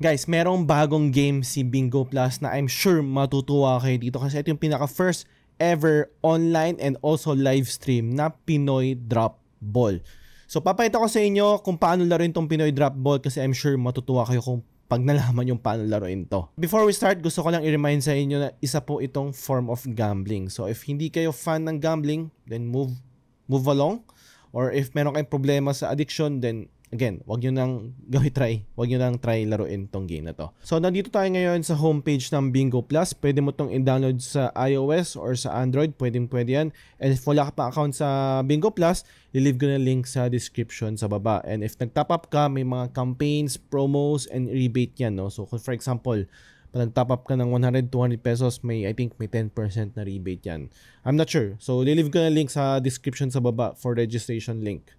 Guys, merong bagong game si Bingo Plus na I'm sure matutuwa kayo dito kasi ito yung pinaka first ever online and also live stream na Pinoy Drop Ball. So papakita ko sa inyo kung paano laruin tong Pinoy Drop Ball kasi I'm sure matutuwa kayo kung pag nalaman yung paano laruin to. Before we start, gusto ko lang i-remind sa inyo na isa po itong form of gambling. So if hindi kayo fan ng gambling, then move along. Or if meron kayong problema sa addiction, then again, wag nyo nang wag nyo nang try laruin tong game na to. So nandito tayo ngayon sa homepage ng Bingo Plus. Pwede mo tong i-download sa iOS or sa Android, pwede yan. And if wala ka pa account sa Bingo Plus, i-leave ko na link sa description sa baba. And if nag-top up ka, may mga campaigns, promos, and rebate yan, no? So for example, pag nag-top up ka ng 100, 200 pesos, I think may 10% na rebate yan. I'm not sure. So i-leave ko na link sa description sa baba for registration link.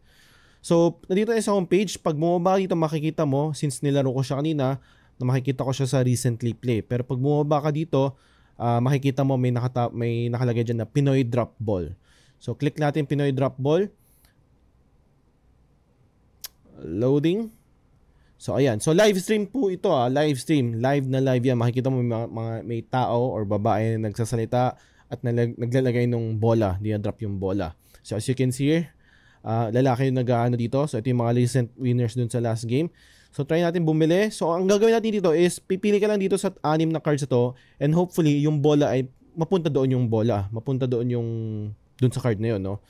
So, nandito tayo sa homepage. Pag bumaba dito, makikita mo, since nilaro ko siya kanina, na makikita ko siya sa recently play. Pero pag bumaba ka dito, makikita mo may nakalagay dyan na Pinoy Drop Ball. So, click natin Pinoy Drop Ball. Loading. So, ayan. So, live stream po ito. Live stream. Live na live yan. Makikita mo may tao or babae na nagsasalita at naglalagay ng bola. Di-drop yung bola. So, as you can see here, lalaki yung nag-ano dito. So ito yung mga recent winners dun sa last game. So try natin bumili. So ang gagawin natin dito is pipili ka lang dito sa 6 na cards ito and hopefully yung bola ay mapunta doon yung bola. Mapunta doon yung dun sa card na yun, no?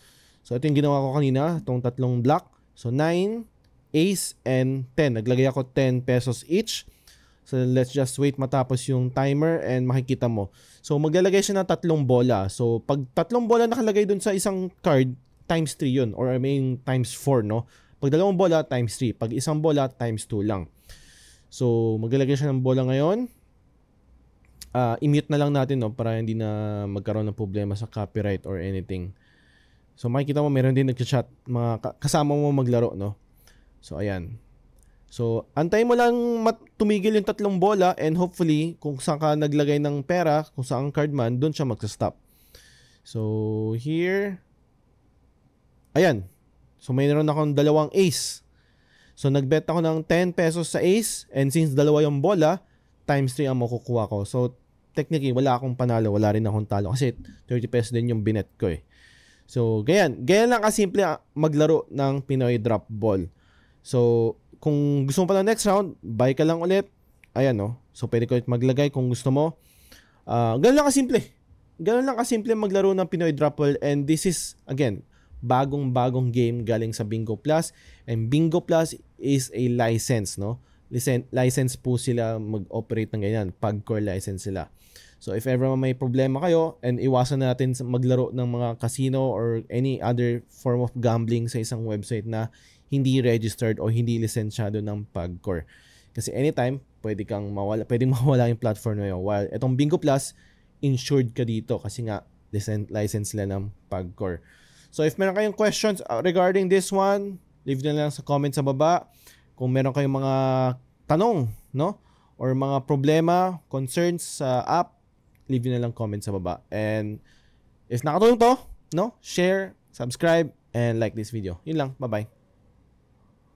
So ito yung ginawa ko kanina, itong tatlong block. So 9, ace, and 10. Naglagay ako 10 pesos each. So let's just wait matapos yung timer and makikita mo. So maglalagay siya ng tatlong bola. So pag tatlong bola nakalagay dun sa isang card, times 3 yun, or I mean times 4, no? Pag dalawang bola, times 3. Pag isang bola, times 2 lang. So, maglalagay siya ng bola ngayon. I-mute na lang natin, no? Para hindi na magkaroon ng problema sa copyright or anything. So, makikita mo, meron din nag-chat, mga kasama mo maglaro, no? So, ayan. So, antayin mo lang tumigil yung tatlong bola and hopefully, kung saan ka naglagay ng pera, kung saan card man, doon siya magsa-stop. So, here. Ayan. So, mayroon akong dalawang ace. So, nagbet ako ng 10 pesos sa ace. And since dalawa yung bola, times 3 ang makukuha ko. So, technically, wala akong panalo. Wala rin akong talo. Kasi 30 pesos din yung binet ko eh. So, ganyan. Ganyan lang kasimple maglaro ng Pinoy Drop Ball. So, kung gusto mo pa ng next round, buy ka lang ulit. Ayan, no? So, pwede ko ulit maglagay kung gusto mo. Ganyan lang kasimple. Ganyan lang kasimple maglaro ng Pinoy Drop Ball. And this is, again, bagong game galing sa Bingo Plus. And Bingo Plus is a license, no? License po sila mag-operate ng ganyan. Pagcore license sila. So if ever may problema kayo, and iwasan natin maglaro ng mga casino or any other form of gambling sa isang website na hindi registered o hindi lisensyado ng Pagcore. Kasi anytime, pwedeng mawala yung platform na yun. While itong Bingo Plus, insured ka dito kasi nga license sila ng Pagcore. So if meron kayong questions regarding this one, leave nyo lang sa comment sa baba. Kung meron kayong mga tanong, no? Or mga problema, concerns sa app, leave nyo lang comment sa baba. And if nakatulong to, no? Share, subscribe, and like this video. Yun lang. Bye-bye.